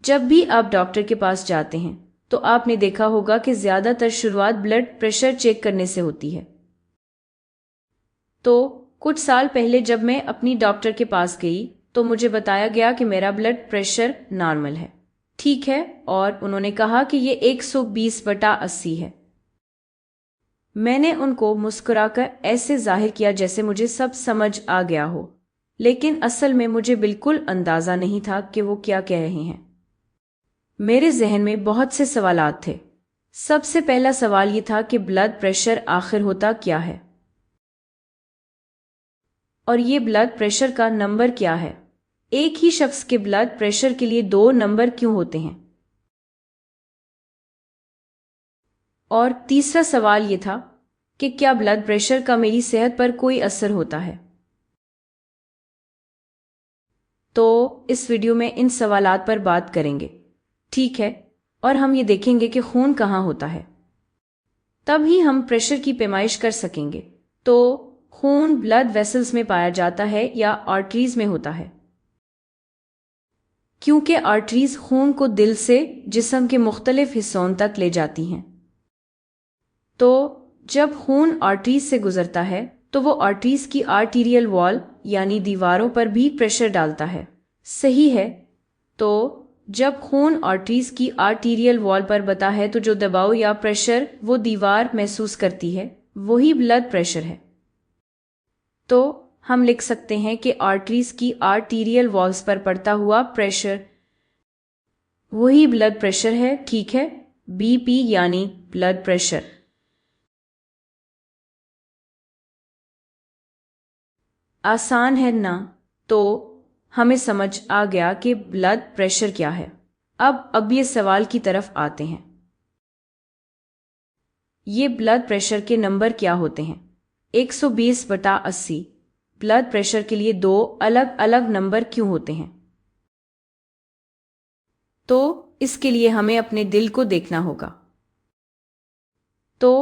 جب بھی آپ ڈاکٹر کے پاس جاتے ہیں تو آپ نے دیکھا ہوگا کہ زیادہ تر شروعات بلڈ پریشر چیک کرنے سے ہوتی ہے۔ تو کچھ سال پہلے جب میں اپنی ڈاکٹر کے پاس گئی تو مجھے بتایا گیا کہ میرا بلڈ پریشر نارمل ہے، ٹھیک ہے، اور انہوں نے کہا کہ یہ 120/80 ہے۔ میں نے ان کو مسکرا کر ایسے ظاہر کیا جیسے مجھے سب سمجھ آ گیا ہو، لیکن اصل میں مجھے بالکل اندازہ نہیں تھا کہ وہ کیا کہہ رہے ہیں۔ میرے ذہن میں بہت سے سوالات تھے۔ سب سے پہلا سوال یہ تھا کہ بلڈ پریشر آخر ہوتا کیا ہے؟ اور یہ بلڈ پریشر کا نمبر کیا ہے؟ ایک ہی شخص کے بلڈ پریشر کے لیے 2 نمبر کیوں ہوتے ہیں؟ اور تیسرا سوال یہ تھا کہ کیا بلڈ پریشر کا میری صحت پر کوئی اثر ہوتا ہے؟ تو اس ویڈیو میں ان سوالات پر بات کریں گے، ٹھیک ہے، اور ہم یہ دیکھیں گے کہ خون کہاں ہوتا ہے، تب ہی ہم پریشر کی پیمائش کر سکیں گے۔ تو خون بلڈ ویسلز میں پایا جاتا ہے یا آرٹریز میں ہوتا ہے؟ کیونکہ آرٹریز خون کو دل سے جسم کے مختلف حصوں تک لے جاتی ہیں۔ تو جب خون آرٹریز سے گزرتا ہے تو وہ آرٹریز کی آرٹیریل وال یعنی دیواروں پر بھی پریشر ڈالتا ہے، صحیح ہے؟ تو جب خون آرٹریز کی آرٹیریل وال پر بتا ہے تو جو دباؤ یا پریشر وہ دیوار محسوس کرتی ہے وہی بلڈ پریشر ہے۔ تو ہم لکھ سکتے ہیں کہ آرٹریز کی آرٹیریل والز پر پڑتا ہوا پریشر وہی بلڈ پریشر ہے، ٹھیک ہے، بی پی یعنی بلڈ پریشر۔ آسان ہے نا؟ تو ہمیں سمجھ آ گیا کہ بلڈ پریشر کیا ہے۔ اب یہ سوال کی طرف آتے ہیں، یہ بلڈ پریشر کے نمبر کیا ہوتے ہیں؟ 120/80 بلڈ پریشر کے لیے 2 الگ الگ نمبر کیوں ہوتے ہیں؟ تو اس کے لیے ہمیں اپنے دل کو دیکھنا ہوگا۔ تو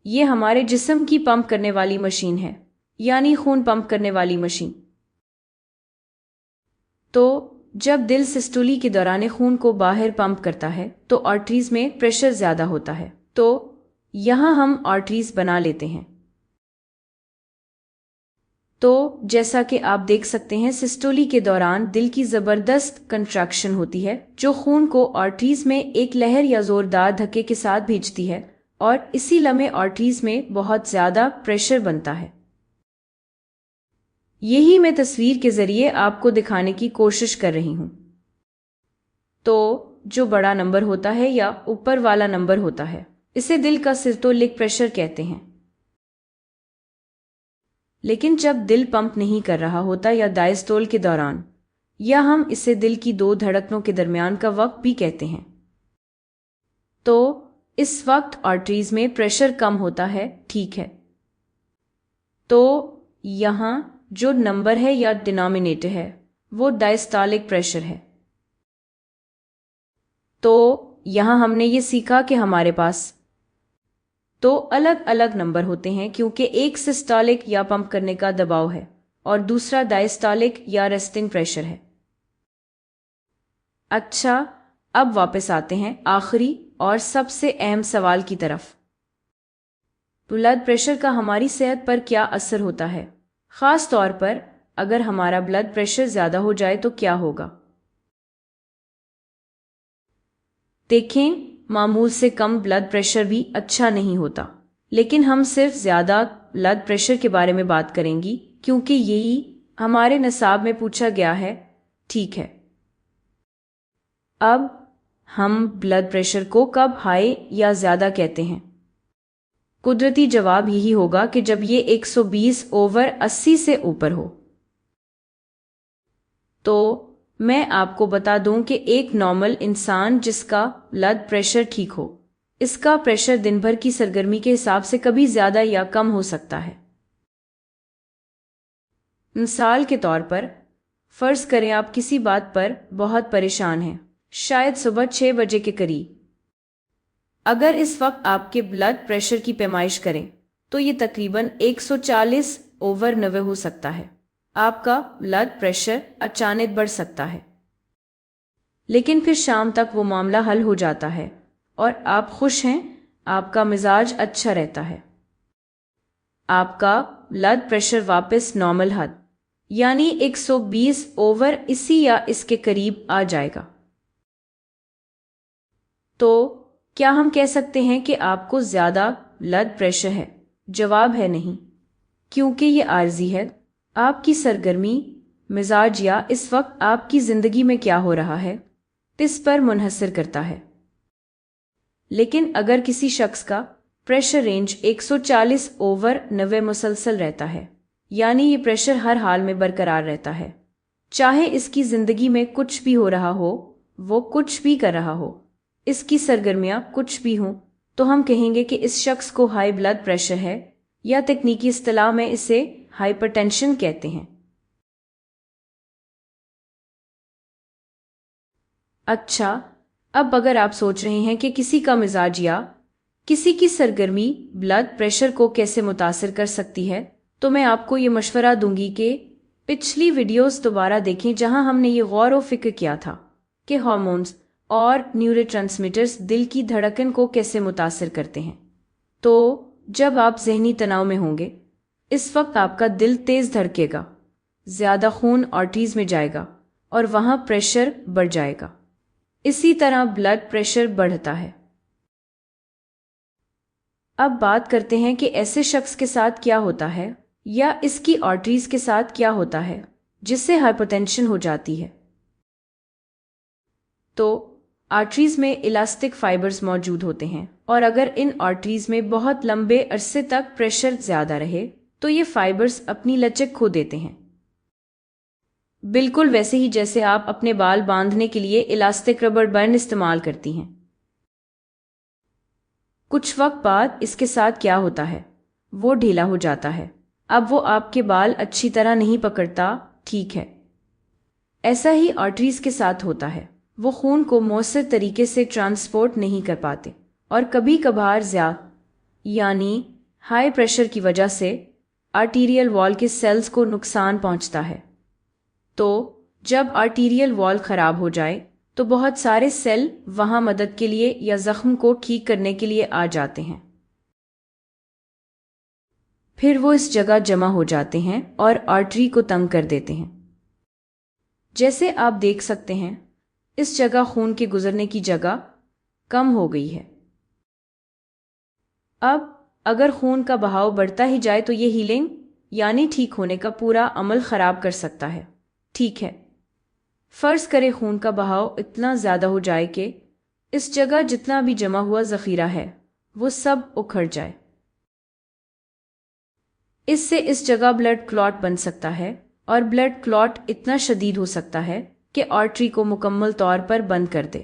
یہ ہمارے جسم کی پمپ کرنے والی مشین ہے، یعنی خون پمپ کرنے والی مشین۔ تو جب دل سسٹولی کے دوران خون کو باہر پمپ کرتا ہے تو آرٹریز میں پریشر زیادہ ہوتا ہے، تو یہاں ہم آرٹریز بنا لیتے ہیں۔ تو جیسا کہ آپ دیکھ سکتے ہیں سسٹولی کے دوران دل کی زبردست کنٹریکشن ہوتی ہے جو خون کو آرٹریز میں ایک لہر یا زوردار دھکے کے ساتھ بھیجتی ہے، اور اسی لمحے آرٹریز میں بہت زیادہ پریشر بنتا ہے۔ یہی میں تصویر کے ذریعے آپ کو دکھانے کی کوشش کر رہی ہوں۔ تو جو بڑا نمبر ہوتا ہے یا اوپر والا نمبر ہوتا ہے اسے دل کا سسٹولک پریشر کہتے ہیں، لیکن جب دل پمپ نہیں کر رہا ہوتا یا ڈائسٹول کے دوران، یا ہم اسے دل کی 2 دھڑکنوں کے درمیان کا وقت بھی کہتے ہیں، تو اس وقت آرٹریز میں پریشر کم ہوتا ہے، ٹھیک ہے۔ تو یہاں جو نمبر ہے یا ڈینامینیٹر ہے وہ ڈائسٹالک پریشر ہے۔ تو یہاں ہم نے یہ سیکھا کہ ہمارے پاس 2 الگ الگ نمبر ہوتے ہیں کیونکہ ایک سسٹالک یا پمپ کرنے کا دباؤ ہے اور دوسرا ڈائسٹالک یا ریسٹنگ پریشر ہے۔ اچھا، اب واپس آتے ہیں آخری اور سب سے اہم سوال کی طرف، بلڈ پریشر کا ہماری صحت پر کیا اثر ہوتا ہے؟ خاص طور پر اگر ہمارا بلڈ پریشر زیادہ ہو جائے تو کیا ہوگا؟ دیکھیں، معمول سے کم بلڈ پریشر بھی اچھا نہیں ہوتا، لیکن ہم صرف زیادہ بلڈ پریشر کے بارے میں بات کریں گی کیونکہ یہی ہمارے نصاب میں پوچھا گیا ہے، ٹھیک ہے۔ اب ہم بلڈ پریشر کو کب ہائی یا زیادہ کہتے ہیں؟ قدرتی جواب یہی ہوگا کہ جب یہ 120/80 سے اوپر ہو۔ تو میں آپ کو بتا دوں کہ ایک نارمل انسان جس کا بلڈ پریشر ٹھیک ہو، اس کا پریشر دن بھر کی سرگرمی کے حساب سے کبھی زیادہ یا کم ہو سکتا ہے۔ مثال کے طور پر فرض کریں آپ کسی بات پر بہت پریشان ہیں، شاید صبح 6 بجے کے قریب۔ اگر اس وقت آپ کے بلڈ پریشر کی پیمائش کریں تو یہ تقریباً 140/90 ہو سکتا ہے۔ آپ کا بلڈ پریشر اچانک بڑھ سکتا ہے۔ لیکن پھر شام تک وہ معاملہ حل ہو جاتا ہے اور آپ خوش ہیں، آپ کا مزاج اچھا رہتا ہے، آپ کا بلڈ پریشر واپس نارمل حد یعنی 120/80 یا اس کے قریب آ جائے گا۔ تو کیا ہم کہہ سکتے ہیں کہ آپ کو زیادہ بلڈ پریشر ہے؟ جواب ہے نہیں، کیونکہ یہ عارضی ہے۔ آپ کی سرگرمی، مزاج یا اس وقت آپ کی زندگی میں کیا ہو رہا ہے اس پر منحصر کرتا ہے۔ لیکن اگر کسی شخص کا پریشر رینج 140/90 مسلسل رہتا ہے، یعنی یہ پریشر ہر حال میں برقرار رہتا ہے، چاہے اس کی زندگی میں کچھ بھی ہو رہا ہو، وہ کچھ بھی کر رہا ہو، اس کی سرگرمیاں کچھ بھی ہوں، تو ہم کہیں گے کہ اس شخص کو ہائی بلڈ پریشر ہے، یا تکنیکی اصطلاح میں اسے ہائپر ٹینشن کہتے ہیں۔ اچھا، اب اگر آپ سوچ رہے ہیں کہ کسی کا مزاج یا کسی کی سرگرمی بلڈ پریشر کو کیسے متاثر کر سکتی ہے، تو میں آپ کو یہ مشورہ دوں گی کہ پچھلی ویڈیوز دوبارہ دیکھیں، جہاں ہم نے یہ غور و فکر کیا تھا کہ ہارمونز اور نیورو ٹرانسمیٹرز دل کی دھڑکن کو کیسے متاثر کرتے ہیں۔ تو جب آپ ذہنی تناؤ میں ہوں گے، اس وقت آپ کا دل تیز دھڑکے گا، زیادہ خون آرٹریز میں جائے گا اور وہاں پریشر بڑھ جائے گا۔ اسی طرح بلڈ پریشر بڑھتا ہے۔ اب بات کرتے ہیں کہ ایسے شخص کے ساتھ کیا ہوتا ہے، یا اس کی آرٹریز کے ساتھ کیا ہوتا ہے جس سے ہائپرٹینشن ہو جاتی ہے۔ تو آرٹریز میں الاسٹک فائبرز موجود ہوتے ہیں، اور اگر ان آرٹریز میں بہت لمبے عرصے تک پریشر زیادہ رہے تو یہ فائبرز اپنی لچک کھو دیتے ہیں، بالکل ویسے ہی جیسے آپ اپنے بال باندھنے کے لیے الاسٹک ربڑ بینڈ استعمال کرتی ہیں۔ کچھ وقت بعد اس کے ساتھ کیا ہوتا ہے، وہ ڈھیلا ہو جاتا ہے، اب وہ آپ کے بال اچھی طرح نہیں پکڑتا، ٹھیک ہے؟ ایسا ہی آرٹریز کے ساتھ ہوتا ہے، وہ خون کو مؤثر طریقے سے ٹرانسپورٹ نہیں کر پاتے، اور کبھی کبھار زیادہ یعنی ہائی پریشر کی وجہ سے آرٹیریل وال کے سیلز کو نقصان پہنچتا ہے۔ تو جب آرٹیریل وال خراب ہو جائے تو بہت سارے سیل وہاں مدد کے لیے یا زخم کو ٹھیک کرنے کے لیے آ جاتے ہیں، پھر وہ اس جگہ جمع ہو جاتے ہیں اور آرٹری کو تنگ کر دیتے ہیں۔ جیسے آپ دیکھ سکتے ہیں، اس جگہ خون کے گزرنے کی جگہ کم ہو گئی ہے۔ اب اگر خون کا بہاؤ بڑھتا ہی جائے تو یہ ہیلنگ یعنی ٹھیک ہونے کا پورا عمل خراب کر سکتا ہے، ٹھیک ہے؟ فرض کرے خون کا بہاؤ اتنا زیادہ ہو جائے کہ اس جگہ جتنا بھی جمع ہوا ذخیرہ ہے وہ سب اکھڑ جائے۔ اس سے اس جگہ بلڈ کلاٹ بن سکتا ہے، اور بلڈ کلاٹ اتنا شدید ہو سکتا ہے کہ آرٹری کو مکمل طور پر بند کر دے۔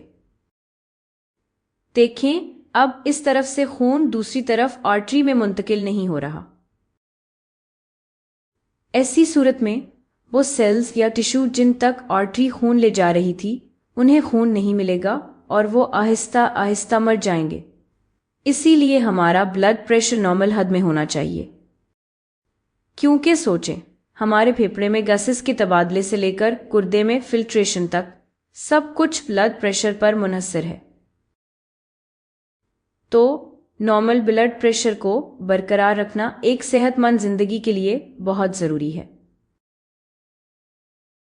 دیکھیں، اب اس طرف سے خون دوسری طرف آرٹری میں منتقل نہیں ہو رہا۔ ایسی صورت میں وہ سیلز یا ٹشو جن تک آرٹری خون لے جا رہی تھی انہیں خون نہیں ملے گا اور وہ آہستہ آہستہ مر جائیں گے۔ اسی لیے ہمارا بلڈ پریشر نارمل حد میں ہونا چاہیے، کیونکہ سوچیں، ہمارے پھیپھڑے میں گیسز کے تبادلے سے لے کر گردے میں فلٹریشن تک سب کچھ بلڈ پریشر پر منحصر ہے۔ تو نارمل بلڈ پریشر کو برقرار رکھنا ایک صحت مند زندگی کے لیے بہت ضروری ہے۔